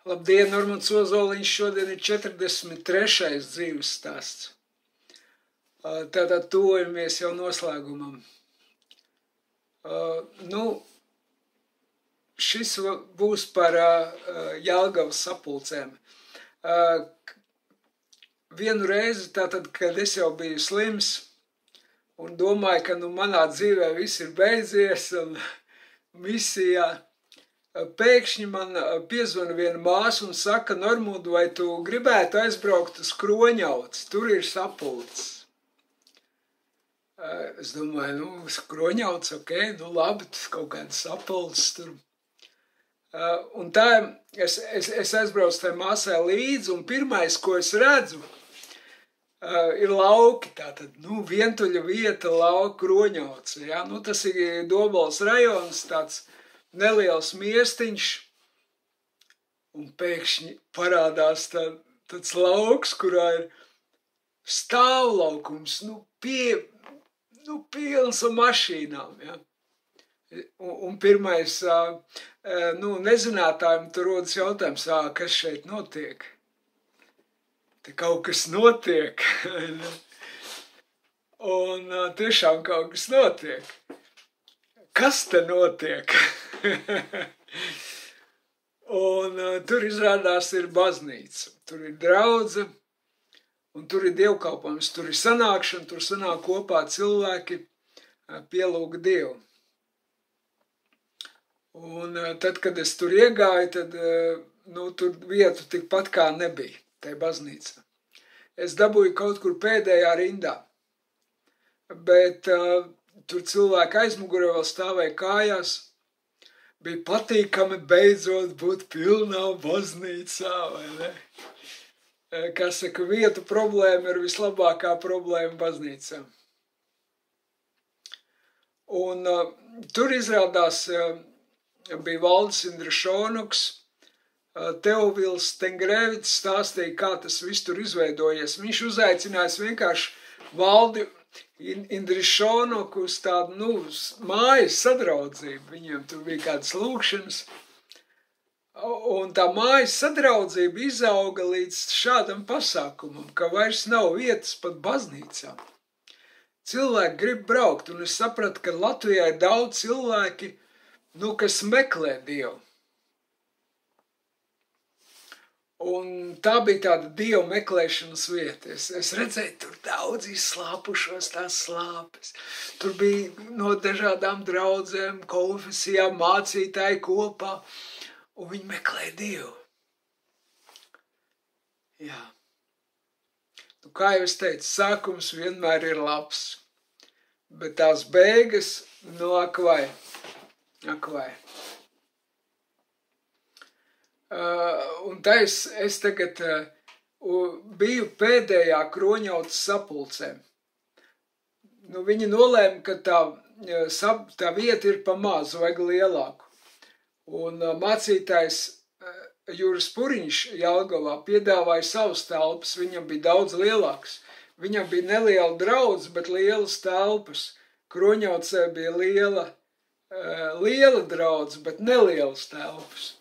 Labdien, Normons Ozoliņš, šodien ir 43. dzīves stāsts. Tātad tuvojamies jau noslēgumam. Šis būs par Jelgavas sapulcēm. Vienu reizi, tātad, kad es jau biju slims un domāju, ka manā dzīvē viss ir beidzies un misijā, pēkšņi man piezvana viena māsa un saka: Normund, vai tu gribētu aizbraukt uz Kroņauci? Tur ir sapulces. Es domāju, uz Kroņauci, ok, labi, tas kaut kādas sapulces tur. Un tā es aizbraucu tai māsai līdzi, un pirmais, ko es redzu, ir lauki, tātad, vientuļa vieta lauka Kroņauci, ja? Tas ir Dobeles rajons, tāds neliels miestiņš, un pēkšņi parādās tāds lauks, kurā ir stāvlaukums, pilns ar mašīnām, ja? Un pirmais, nezinātājiem tur rodas jautājums, kas šeit notiek? Te kaut kas notiek, un tiešām kaut kas notiek. Kas te notiek? Un tur izrādās ir baznīca, tur ir draudze, un tur ir dievkalpojums, tur ir sanākšana, tur sanāk kopā cilvēki pielūgt Dievu. Un tad, kad es tur iegāju, tad tur vietu tikpat kā nebija, tai baznīcā. Es dabūju kaut kur pēdējā rindā, bet tur cilvēki aizmugurē vēl stāvēja kājās. Bija patīkami beidzot būt pilnā baznīcā, vai ne? Kā saka, vietu problēma ir vislabākā problēma baznīcā. Un tur izrādās bija Valdis Indrišonuks, Teofils Tengrēvics stāstīja, kā tas viss tur izveidojies. Viņš uzaicinājis vienkārši Valdi Indrišonuku uz tādu, mājas sadraudzību. Viņiem tur bija kādas lūkšanas. Un tā mājas sadraudzība izauga līdz šādam pasākumam, ka vairs nav vietas pat baznīcā. Cilvēki grib braukt, un es sapratu, ka Latvijā ir daudz cilvēki, kas meklē Dievu. Un tā bija tāda Dieva meklēšanas vieta. Es redzēju tur daudz izslāpušos tās slāpes. Tur bija no dažādām draudzēm, konfesijām, mācītāji kopā, un viņi meklēja Dievu. Jā. Kā jau es teicu, sākums vienmēr ir labs, bet tās beigas, ak vai. Un tā es tagad biju pēdējā Kroņaucas sapulcē. Viņi nolēma, ka tā vieta ir pa mazu, vajag lielāku. Un mācītājs Juris Puriņš Jelgavā piedāvāja savas telpas, viņam bija daudz lielāks. Viņam bija neliela draudze, bet lielas telpas. Kroņaucē bija liela draudze, bet nelielas telpas.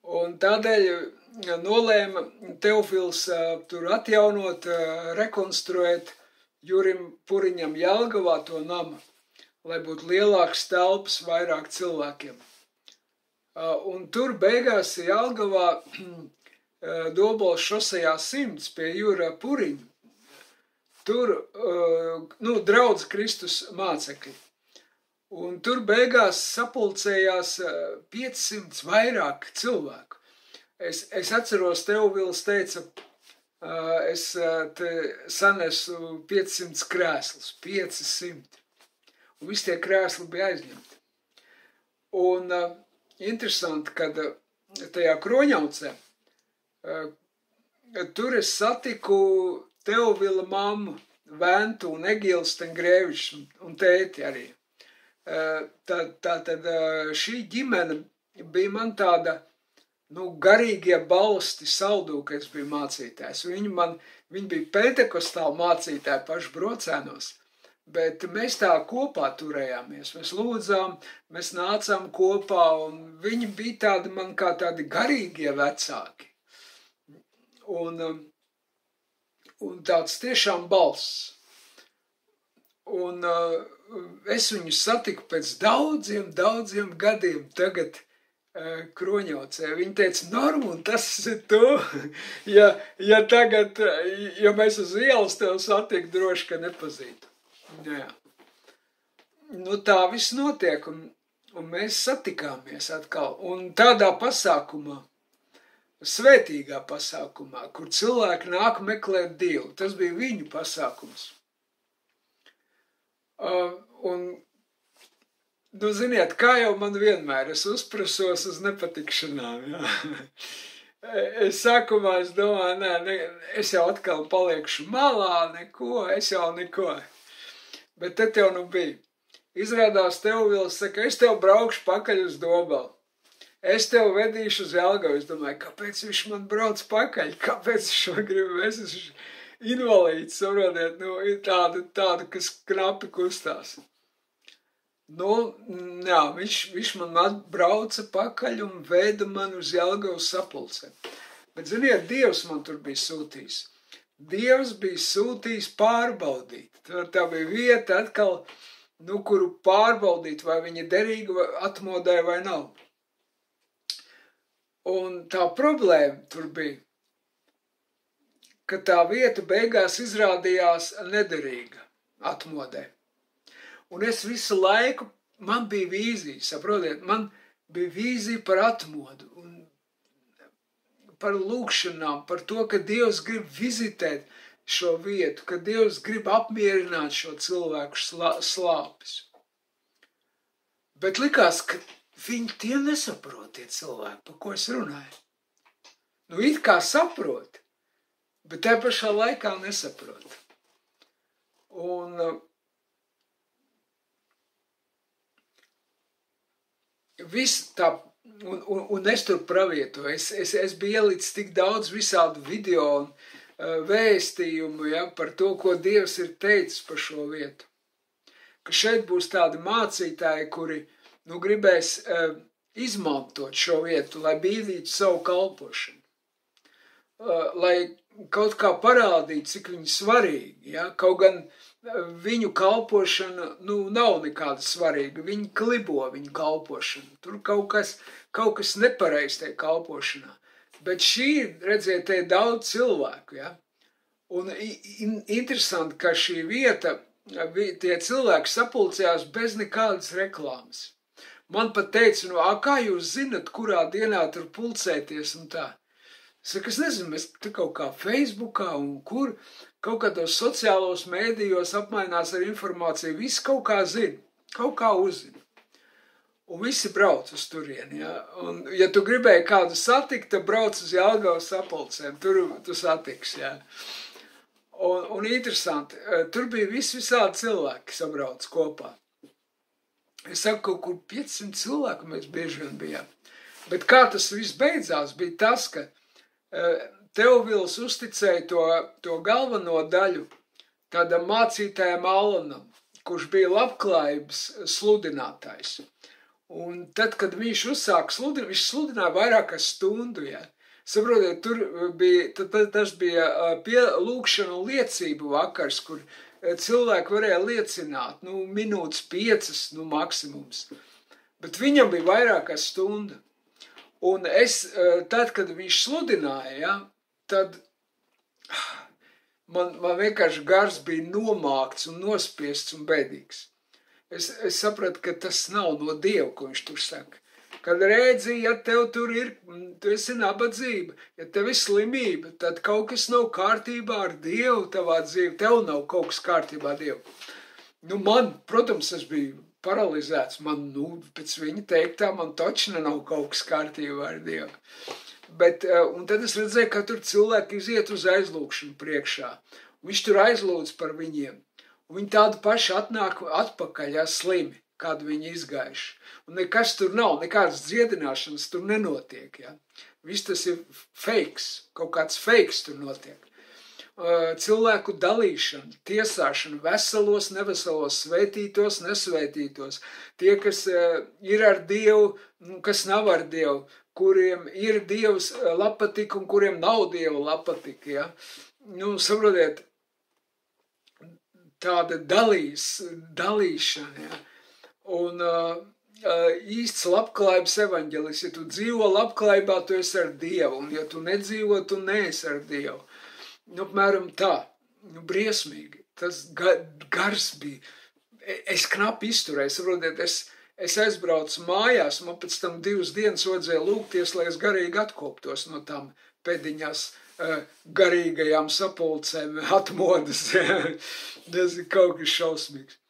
Un tādēļ nolēma Teofils tur atjaunot, rekonstruēt Jurim Puriņam Jelgavā to namu, lai būtu lielāks telpas vairāk cilvēkiem. Un tur beigās Jelgavā Dobeles šosejā 100 pie Jura Puriņa. Tur, draudze Kristus mācekļi. Un tur beigās sapulcējās 500 vairāk cilvēku. Es atceros, Teofils teica, es te sanesu 500 krēslus, 500. Un visi tie krēsli bija aizņemti. Un interesanti, kad tajā Kroņaucē, tur es satiku Teofila mammu, Ventu un Egils Tengrēvičs un tēti arī. Tātad šī ģimene bija man tāda, garīgie balsti Saldū, kad es biju mācītājs. Viņi bija pentekostāli mācītāji paši Brocēnos, Bet mēs tā kopā turējāmies, mēs lūdzām, mēs nācām kopā, un viņi bija tādi man kā tādi garīgie vecāki. Un tāds tiešām balss. Un es viņu satiku pēc daudziem gadiem tagad Kroņaucē. Viņi teica, Normun, tas ir tu, ja tagad, ja mēs uz ielas tev satiku, droši, ka nepazītu. Jā. Nu tā viss notiek, un mēs satikāmies atkal. Un tādā pasākumā, svētīgā pasākumā, kur cilvēki nāk meklēt Dievu, tas bija viņu pasākums. Nu, ziniet, kā jau man vienmēr, es uzprasos uz nepatikšanām, jā. Es sākumā domāju, es jau atkal paliekšu malā, es jau neko. Bet te jau nu bija. Izrādās Teofils saka, es tev braukšu pakaļ uz Dobalu. Es tev vedīšu uz Jelgavu. Es domāju, kāpēc viņš man brauc pakaļ? Kāpēc viņš man grib? Es esmu invalīds, saprotiet, nu, ir tāda, kas knapi kustās. Nu, jā, viņš man brauca pakaļ un veda man uz Jelgavas sapulcēm. Bet, ziniet, Dievs man tur bija sūtījis. Dievs bija sūtījis pārbaudīt. Tā bija vieta atkal, nu, kuru pārbaudīt, vai viņa derīga atmodē vai nav. Un tā problēma tur bija, ka tā vieta beigās izrādījās nederīga atmodē. Un es visu laiku, man bija vīzija, saprotiet, man bija vīzija par atmodu un par lūkšanām, par to, ka Dievs grib vizitēt šo vietu, ka Dievs grib apmierināt šo cilvēku slāpes. Bet likās, ka viņi tie nesaprot, tie cilvēki, par ko es runāju. Nu, it kā saprot, bet te pašā laikā nesaprot. Un viss tā, un es tur pravietoju, es biju ielicis tik daudz visādu video un vēstījumu, ja, par to, ko Dievs ir teicis par šo vietu. Ka šeit būs tādi mācītāji, kuri, nu, gribēs izmantot šo vietu, lai bīdītu savu kalpošanu. Lai kaut kā parādītu, cik viņi svarīgi, ja, kaut gan viņu kalpošana, nu, nav nekāda svarīga, viņi klibo viņu kalpošanu, tur kaut kas nepareiz tajā kalpošanā. Bet šī, redziet, te ir daudz cilvēku, ja? Un interesanti, ka šī vieta, tie cilvēki sapulcējās bez nekādas reklāmas. Man pat teica, nu, kā jūs zinat, kurā dienā tur pulcēties un tā? Saku, es nezinu, mēs te kaut kā Facebookā un kur, kaut kādos sociālos mēdījos apmainās ar informāciju, visi kaut kā zina, kaut kā uzzina. Un visi brauc uz turieni, ja? Un, ja tu gribēji kādu satikt, tad brauc uz Jelgavas sapulcēm, tur tu satiksi, ja? Un interesanti, tur bija visādi cilvēki sabrauc kopā. Es saku, kaut kur 500 cilvēku mēs bieži vien bijām. Bet kā tas viss beidzās, bija tas, ka Teofils uzticēja to galveno daļu tādam mācītājam Alanam, kurš bija labklājības sludinātājs. Un tad, kad viņš uzsāka sludināt, viņš sludināja vairāk kā stundu, ja. Saprotiet, tur bija, tas bija lūkšana un liecību vakars, kur cilvēki varēja liecināt, nu, minūtes 5, nu, maksimums. Bet viņam bija vairāk kā stunda. Un es, tad, kad viņš sludināja, ja, tad man vienkārši gars bija nomākts un nospiests un bēdīgs. Es sapratu, ka tas nav no Dieva, ko viņš tur saka. Kad redzi, ja tev tur ir, tu esi nabadzība, ja tev ir slimība, tad kaut kas nav kārtībā ar Dievu tavā dzīve, tev nav kaut kas kārtībā ar Dievu. Nu, man, protams, es biju paralizēts, man, nu, pēc viņa teiktā, man točna nav kaut kas kārtībā ar Dievu. Bet, un tad es redzēju, ka tur cilvēki iziet uz aizlūkšanu priekšā. Viņš tur aizlūdz par viņiem. Un viņi tādu paši atnāk atpakaļ, ja, slimi, kādu viņi izgājuši. Un nekas tur nav, nekādas dziedināšanas tur nenotiek, ja. Viss tas ir fakes, kaut kāds fakes tur notiek. cilvēku dalīšana, tiesāšana, veselos, neveselos, svētītos, nesvētītos, tie, kas ir ar Dievu, kas nav ar Dievu, kuriem ir Dievs labpatika un kuriem nav Dieva labpatika, ja? Nu, saprotiet, tāda dalīšana, ja? Un īsts labklājības evaņģelis, ja tu dzīvo labklājībā, tu esi ar Dievu, un ja tu nedzīvo, tu neesi ar Dievu. Nu, apmēram tā, nu, briesmīgi, tas gars bija, es knapi izturēju, saprotiet, es aizbraucu mājās, man pēc tam 2 dienas vajadzēja lūgties, lai es garīgi atkoptos no tām pēdiņās garīgajām sapulcēm, atmodas, tas ir kaut kas šausmīgs.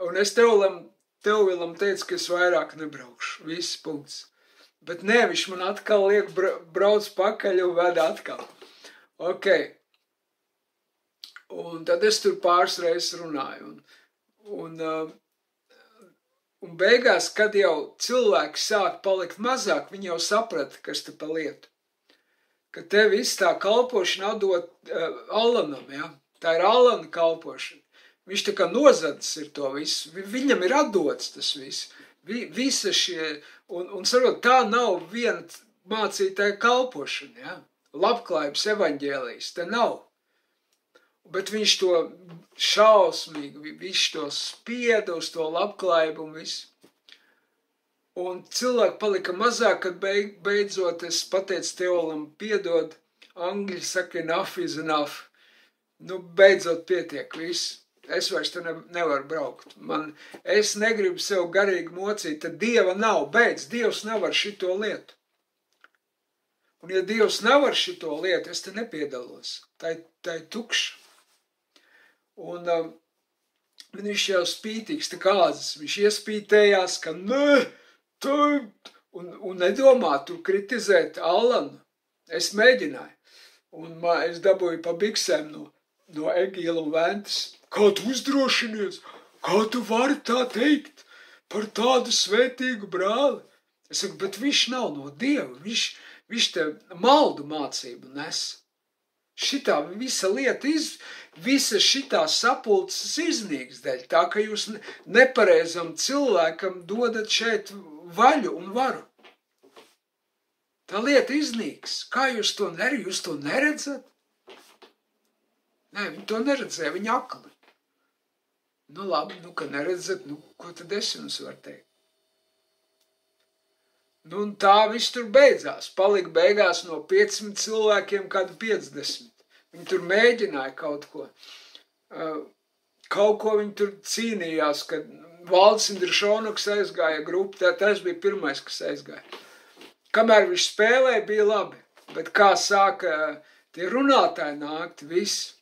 Un es Teovilam teicu, ka es vairāk nebraukšu, viss punkts. Bet nē, viņš man atkal liek brauc pakaļ un veda atkal. Ok. Un tad es tur pāris reizes runāju. Un beigās, kad jau cilvēki sāk palikt mazāk, viņi jau saprata, kas te pa lietu. Ka te viss tā kalpošana atdot Alanam, ja? Tā ir Alana kalpošana. Viņš tā kā nozadis ir to visu, viņam ir atdots tas viss, visa šie, un sarot, tā nav viena mācītāja kalpošana, ja? Labklājības evaņģēlijas, te nav. Bet viņš to šausmīgi, viņš to spieda uz to labklājību un visu. Un cilvēki palika mazāk, kad beidzot es pateicu Teolam, piedod, angļi saka, enough is enough. Nu, beidzot pietiek viss. Es vairs te nevaru braukt. Es negribu sev garīgi mocīt, tad Dieva nav, beidz, Dievs nav ar šito lietu. Un ja Dievs nav ar šito lietu, es te nepiedalos. Tā ir tukša. Un viņš jau spītīgs, tā kāzas, viņš iespītējās, ka nē, un nedomā tur kritizēt Alanu. Es mēģināju. Un es dabūju pa biksēm no Egīla un Ventas. Kā tu uzdrošinies? Kā tu vari tā teikt par tādu svētīgu brāli? Es saku, bet viņš nav no Dieva, viņš te maldu mācību nes. Šitā visa lieta, visa šitā sapulces iznīks dēļ, tā ka jūs nepareizam cilvēkam dodat šeit vaļu un varu. Tā lieta iznīks. Kā jūs to neredzat? Nē, viņi to neredzēja, viņi akli. Nu labi, ka neredzat, ko tad es jums varu teikt? Nu un tā viss tur beidzās. Palika beigās no 500 cilvēkiem kādu 50. Viņi tur mēģināja kaut ko. Kaut ko viņi tur cīnījās, kad Valds Indrišonuks aizgāja grupu, tas bija pirmais, kas aizgāja. Kamēr viņš spēlēja, bija labi, bet kā sāka tie runātāji nākt, viss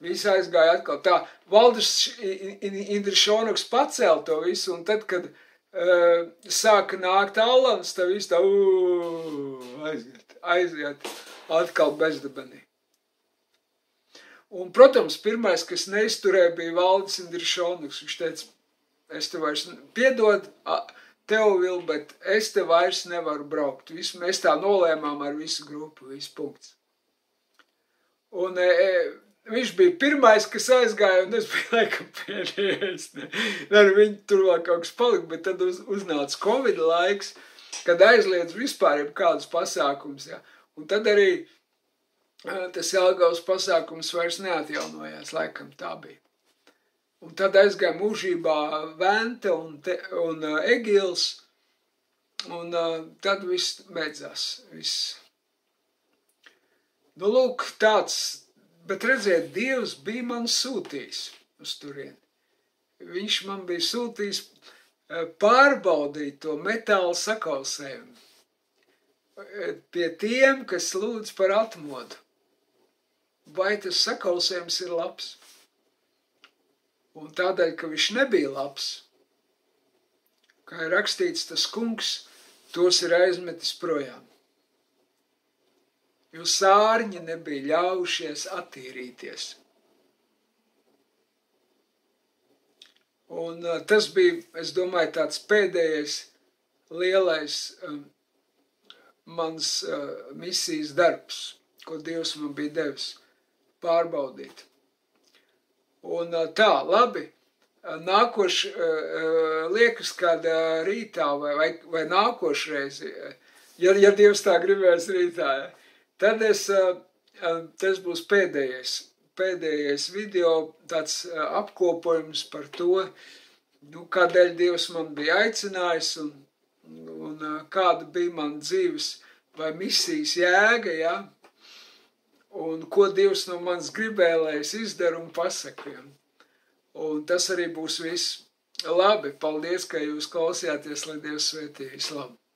aizgāja atkal. Tā Valdis Indrišonuks pacēla to visu, un tad, kad sāka nākt Alans, tā viss tā aiziet atkal bezdabenī. Un, protams, pirmais, kas neizturēja, bija Valdis Indrišonuks. Viņš teica, es te vairs piedod Teovil, bet es te vairs nevaru braukt. Mēs tā nolēmām ar visu grupu, visu punkts. Un viņš bija pirmais, kas aizgāja, un es biju laikam pēdējais. Viņi tur vēl kaut kas palika, bet tad uznāca Covid laiks, kad aizliedz vispār jau kādus pasākums. Ja? Un tad arī tas Jelgavas pasākums vairs neatjaunojās, laikam tā bija. Un tad aizgāja mūžībā Vente un Egils, un tad viss beidzās. Nu, lūk, tāds, bet redziet, Dievs bija man sūtījis uz turieni. Viņš man bija sūtījis pārbaudīt to metāla sakausējumu pie tiem, kas lūdz par atmodu. Vai tas sakausējums ir labs? Un tādēļ, ka viņš nebija labs, kā ir rakstīts, tas kungs tos ir aizmetis projām. Jo sārņi nebija ļaujušies attīrīties. Un tas bija, es domāju, tāds pēdējais lielais mans misijas darbs. ko Dievs man bija devis pārbaudīt. Un tā, labi, nākoši liekas, kad rītā vai nākošreiz, ja Dievs tā gribēs rītā, tad tas būs pēdējais video, tāds apkopojums par to, kādēļ Dievs man bija aicinājis un kāda bija man dzīves vai misijas jēga, ja? Un ko Dievs no manis gribēja, lai es izdaru un pasaku. Ja? Un tas arī būs viss. Labi, paldies, ka jūs klausījāties, lai Dievs svētī. Vislabāk!